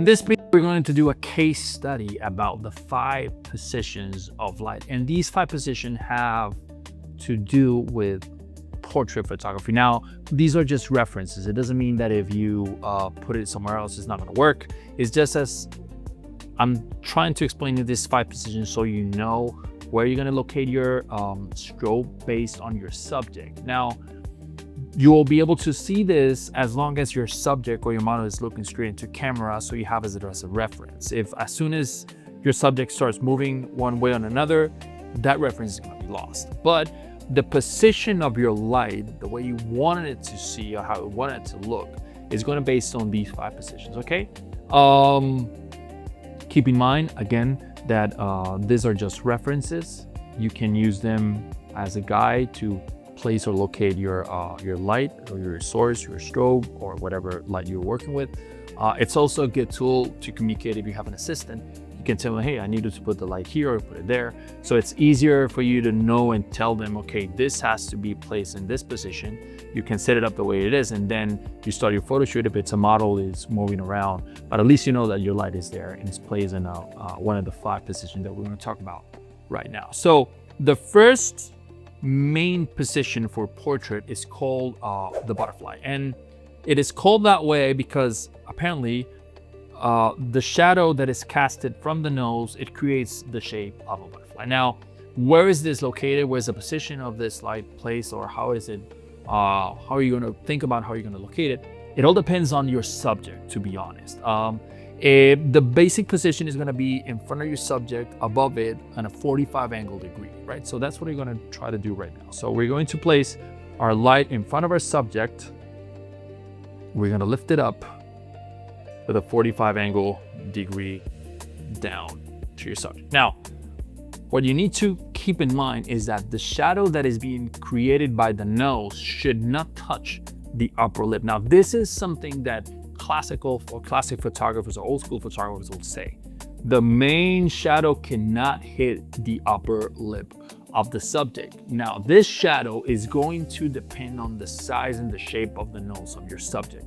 In this video, we're going to do a case study about the 5 positions of light. And these 5 positions have to do with portrait photography. Now, these are just references. It doesn't mean that if you put it somewhere else, it's not going to work. It's just as I'm trying to explain you these 5 positions so you know where you're going to locate your strobe based on your subject. Now, you will be able to see this as long as your subject or your model is looking straight into camera, so you have it as a reference. If as soon as your subject starts moving one way or another, that reference is going to be lost. But the position of your light, the way you wanted it to see or how you want it to look, is going to be based on these 5 positions, okay? Keep in mind, again, that these are just references. You can use them as a guide to place or locate your light or your source, your strobe, or whatever light you're working with. It's also a good tool to communicate if you have an assistant. You can tell them, hey, I needed to put the light here or put it there. So it's easier for you to know and tell them, okay, this has to be placed in this position. You can set it up the way it is, and then you start your photo shoot if it's a model is moving around. But at least you know that your light is there and it's placed in one of the 5 positions that we're going to talk about right now. So the first main position for portrait is called the butterfly, and it is called that way because apparently the shadow that is casted from the nose, it creates the shape of a butterfly. Now, where is this located? Where's the position of this light placed, or how is it how are you going to think about how you're going to locate it? It all depends on your subject, to be honest. The basic position is going to be in front of your subject, above it, on a 45 angle degree, right? So that's what we're going to try to do right now. So we're going to place our light in front of our subject. We're going to lift it up with a 45 angle degree down to your subject. Now, what you need to keep in mind is that the shadow that is being created by the nose should not touch the upper lip. Now, this is something that classic photographers or old school photographers will say. The main shadow cannot hit the upper lip of the subject. Now, this shadow is going to depend on the size and the shape of the nose of your subject.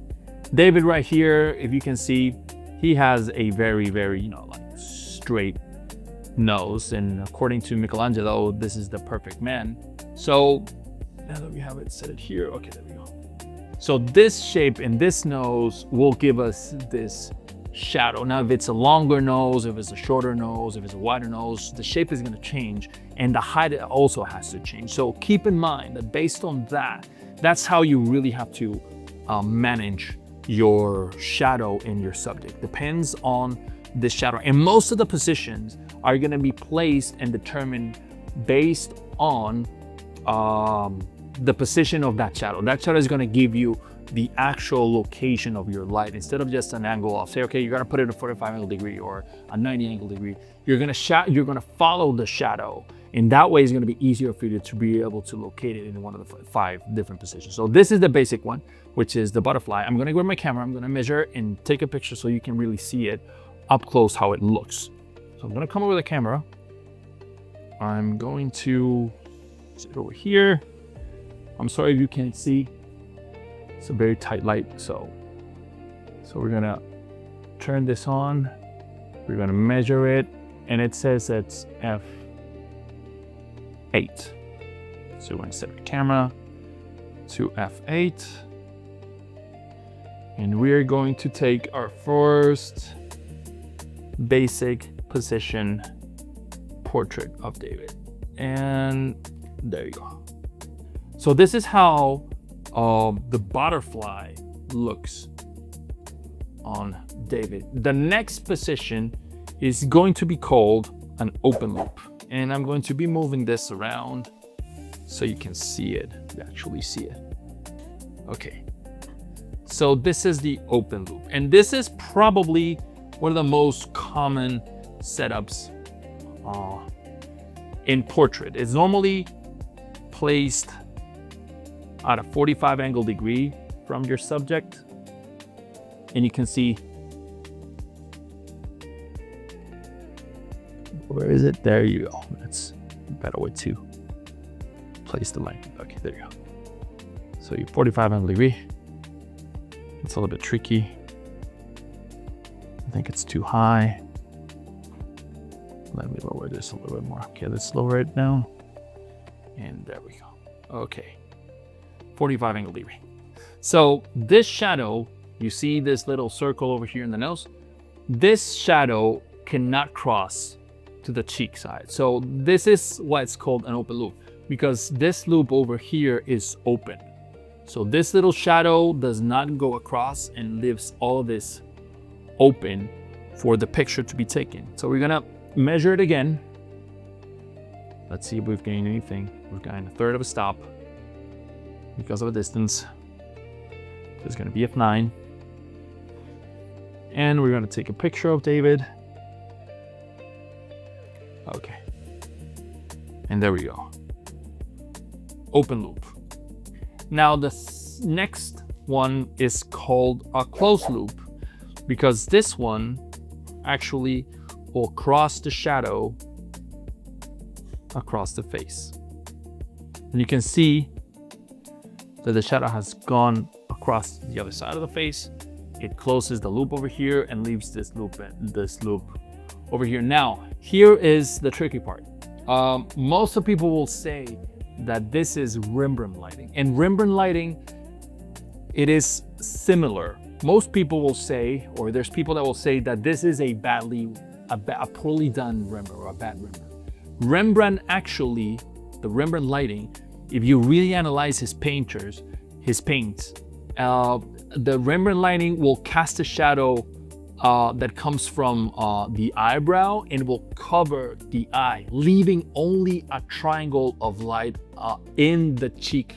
David right here, if you can see, he has a very, very, like straight nose. And according to Michelangelo, this is the perfect man. So now that we have it set it here, okay, there we go. So this shape and this nose will give us this shadow. Now, if it's a longer nose, if it's a shorter nose, if it's a wider nose, the shape is going to change, and the height also has to change. So keep in mind that based on that, that's how you really have to manage your shadow in your subject. Depends on the shadow, and most of the positions are going to be placed and determined based on the position of that shadow. That shadow is going to give you the actual location of your light instead of just an angle of, say, okay, you got to put it at a 45 angle degree or a 90 angle degree. You're going to follow the shadow, and that way it's going to be easier for you to be able to locate it in one of the 5 different positions. So this is the basic one, which is the butterfly. I'm going to grab my camera, I'm going to measure and take a picture so you can really see it up close how it looks. So I'm going to come over the camera. I'm going to sit over here. I'm sorry if you can't see. It's a very tight light, so we're gonna turn this on. We're gonna measure it, and it says it's f8. So we're gonna set the camera to f8, and we're going to take our first basic position portrait of David, and there you go. So this is how the butterfly looks on David. The next position is going to be called an open loop. And I'm going to be moving this around so you can see it, actually see it. Okay. So this is the open loop. And this is probably one of the most common setups in portrait. It's normally placed at a 45 angle degree from your subject, and you can see, where is it? There you go. That's a better way to place the light. Okay, there you go. So your 45 angle degree. It's a little bit tricky. I think it's too high. Let me lower this a little bit more. Okay, let's lower it down. And there we go. Okay, 45 angle degree. So this shadow, you see this little circle over here in the nose? This shadow cannot cross to the cheek side. So this is what's called an open loop, because this loop over here is open. So this little shadow does not go across and leaves all of this open for the picture to be taken. So we're gonna measure it again. Let's see if we've gained anything. We've gained 1/3 of a stop because of a distance. It's gonna be f9. And we're gonna take a picture of David. Okay. And there we go. Open loop. Now the next one is called a closed loop, because this one actually will cross the shadow across the face. And you can see that the shadow has gone across the other side of the face. It closes the loop over here and leaves this loop over here. Now, here is the tricky part. Most of people will say that this is Rembrandt lighting. And Rembrandt lighting, it is similar. Most people will say, or there's people that will say that this is a poorly done Rembrandt or a bad Rembrandt. Rembrandt actually, the Rembrandt lighting, if you really analyze his paints, the Rembrandt lighting will cast a shadow that comes from the eyebrow and will cover the eye, leaving only a triangle of light in the cheek.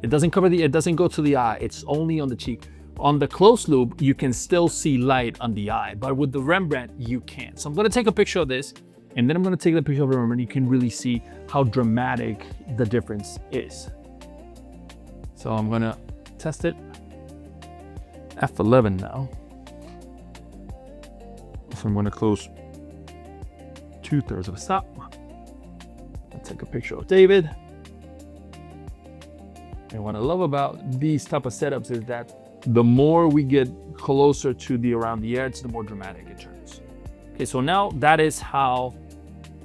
It doesn't go to the eye, it's only on the cheek. On the closed loop, you can still see light on the eye, but with the Rembrandt, you can't. So I'm gonna take a picture of this, and then I'm gonna take the picture of the Rembrandt. You can really see how dramatic the difference is. So I'm gonna test it. F11 now. So I'm gonna close 2/3 of a stop. I'll take a picture of David. And what I love about these type of setups is that the more we get closer to around the edge, the more dramatic it turns. Okay, so now that is how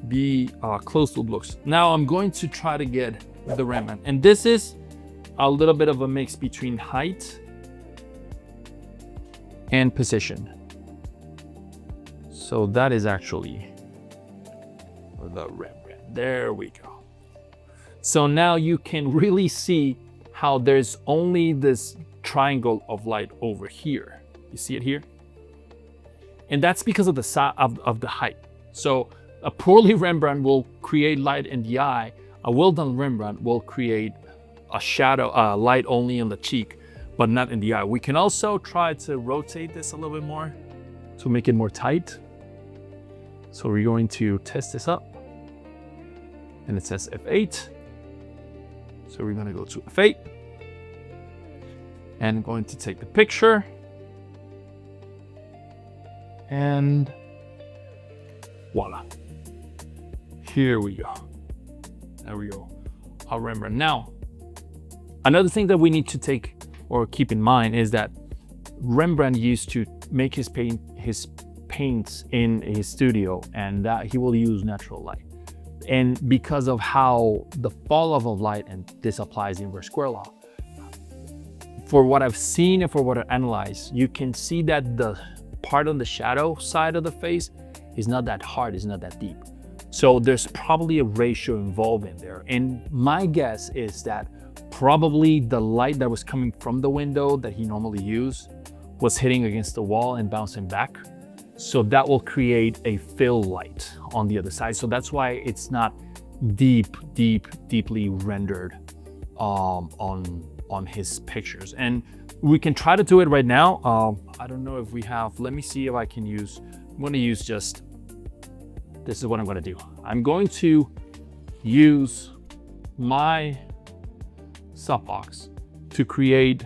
the closed loop looks. Now I'm going to try to get the Rembrandt. And this is a little bit of a mix between height and position. So that is actually the Rembrandt. There we go. So now you can really see how there's only this triangle of light over here. You see it here? And that's because of the size of the height. So a poorly Rembrandt will create light in the eye. A well-done Rembrandt will create a shadow, light only on the cheek, but not in the eye. We can also try to rotate this a little bit more to make it more tight. So we're going to test this up. And it says F8. So we're gonna go to F8. And I'm going to take the picture. And voila. Here we go. There we go. Our Rembrandt. Now, another thing that we need to take or keep in mind is that Rembrandt used to make his paints in his studio, and that he will use natural light. And because of how the fall of light, and this applies inverse square law, for what I've seen and for what I analyzed, you can see that the part on the shadow side of the face is not that hard, it's not that deep. So there's probably a ratio involved in there. And my guess is that probably the light that was coming from the window that he normally used was hitting against the wall and bouncing back. So that will create a fill light on the other side. So that's why it's not deeply rendered on his pictures. And we can try to do it right now. I don't know if we have, let me see if I can use, I'm gonna use just, this is what I'm gonna do. I'm going to use my softbox to create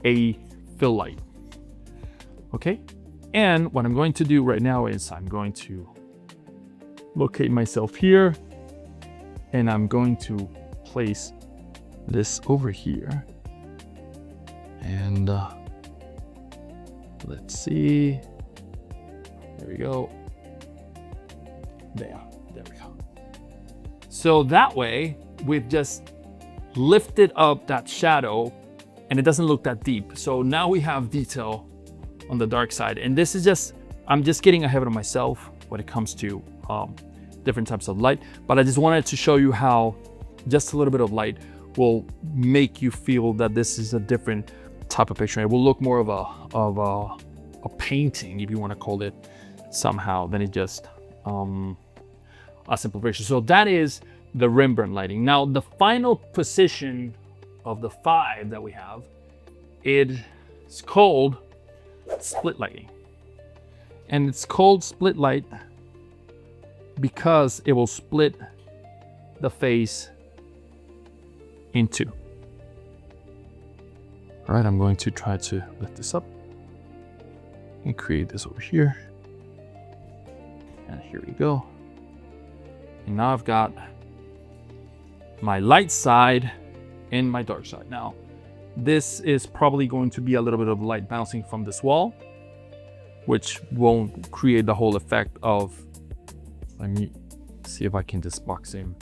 a fill light, okay? And what I'm going to do right now is I'm going to locate myself here, and I'm going to place this over here. And let's see. There we go. There we go. So that way, we've just lifted up that shadow and it doesn't look that deep. So now we have detail on the dark side. And this is just, I'm just getting ahead of myself when it comes to different types of light. But I just wanted to show you how just a little bit of light will make you feel that this is a different type of picture. It will look more of a painting, if you want to call it somehow, than it just a simple picture. So that is the Rembrandt lighting. Now the final position of the 5 that we have, it's called split lighting. And it's called split light because it will split the face in 2. All right, I'm going to try to lift this up and create this over here. And here we go. And now I've got my light side and my dark side. Now, this is probably going to be a little bit of light bouncing from this wall, which won't create the whole effect of, let me see if I can just box in.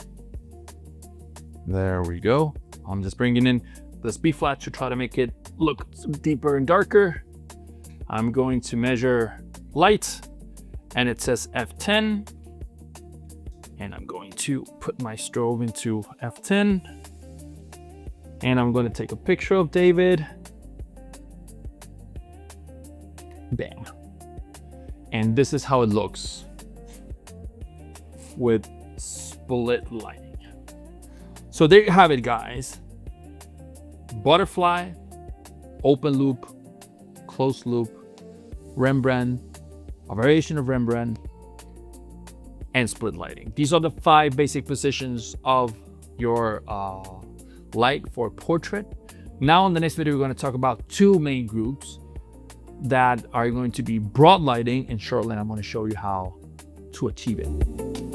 There we go. I'm just bringing in this B flat to try to make it look deeper and darker. I'm going to measure light, and it says F10. And I'm going to put my strobe into F10. And I'm going to take a picture of David. Bam. And this is how it looks with split lighting. So there you have it, guys. Butterfly, open loop, closed loop, Rembrandt, a variation of Rembrandt, and split lighting. These are the 5 basic positions of your light for portrait. Now in the next video, we're going to talk about 2 main groups that are going to be broad lighting, and shortly I'm going to show you how to achieve it.